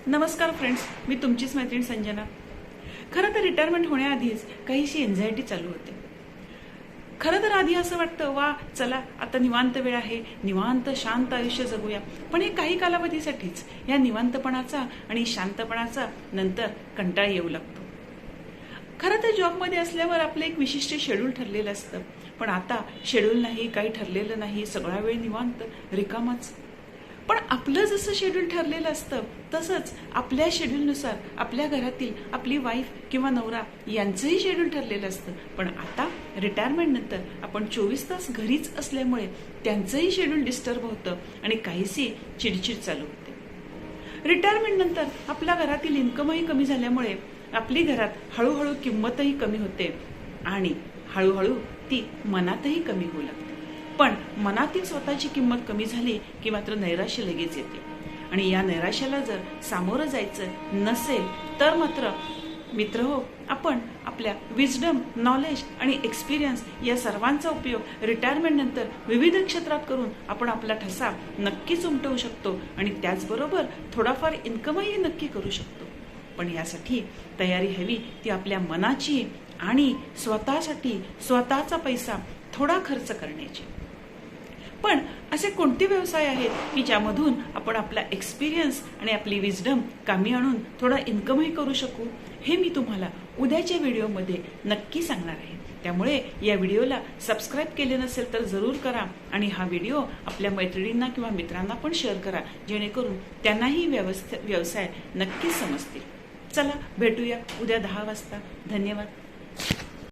नमस्कार फ्रेंड्स, मी तुमचीच मैत्रीण संजना। खरं तर रिटायरमेंट होण्याआधीच काहीशी एन्झायटी चालू होते। खरं तर आधी असं वाटतं, वा चला आता निवांत वेळ आहे, निवांत शांत आयुष्य जगूया। पण हे काही कालावधीसाठीच। या निवांतपणाचा आणि शांतपणाचा नंतर कंटाळा येऊ लागतो। खरं तर जॉबमध्ये असल्यावर आपलं एक विशिष्ट शेड्यूल ठरलेलं असतं, पण आता शेड्यूल नाही, काही ठरलेलं नाही, सगळा वेळ निवांत रिकामाच। पण आपलं जसं शेड्यूल ठरलेलं असतं तसंच आपल्या शेड्यूलनुसार आपल्या घरातील आपली वाईफ किंवा नवरा यांचंही शेड्यूल ठरलेलं असतं। पण आता रिटायरमेंट नंतर आपण 24 तास घरीच असल्यामुळे त्यांचंही शेड्यूल डिस्टर्ब होतं आणि काहीशी चिडचिड चालू होते। रिटायरमेंट नंतर आपल्या घरातील इन्कमही कमी झाल्यामुळे आपली घरात हळूहळू किंमतही कमी होते आणि हळूहळू ती मनातही कमी होऊ लागते। पण मनातील स्वतःची किंमत कमी झाली की मात्र नैराश्य लगेच येते आणि या नैराश्याला जर सामोरं जायचं नसेल तर मात्र मित्रहो, आपण आपल्या विजडम, नॉलेज आणि एक्सपिरियन्स या सर्वांचा उपयोग रिटायरमेंट नंतर विविध क्षेत्रात करून आपण आपला ठसा नक्कीच उमटवू शकतो आणि त्याचबरोबर थोडाफार इन्कमही नक्की करू शकतो। पण यासाठी तयारी हवी ती आपल्या मनाची आणि स्वतःसाठी स्वतःचा पैसा थोडा खर्च करण्याची। पण असे कोणते व्यवसाय आहेत की ज्यामधून आपण आपला एक्सपिरियन्स आणि आपली विजडम कामी आणून थोडा इन्कमही करू शकू, हे मी तुम्हाला उद्याच्या व्हिडिओमध्ये नक्की सांगणार आहे। त्यामुळे या व्हिडिओला सबस्क्राईब केले नसेल तर जरूर करा आणि हा व्हिडिओ आपल्या मैत्रिणींना किंवा मित्रांना पण शेअर करा, जेणेकरून त्यांनाही व्यवसाय नक्कीच समजतील। चला भेटूया उद्या 10 वाजता। धन्यवाद।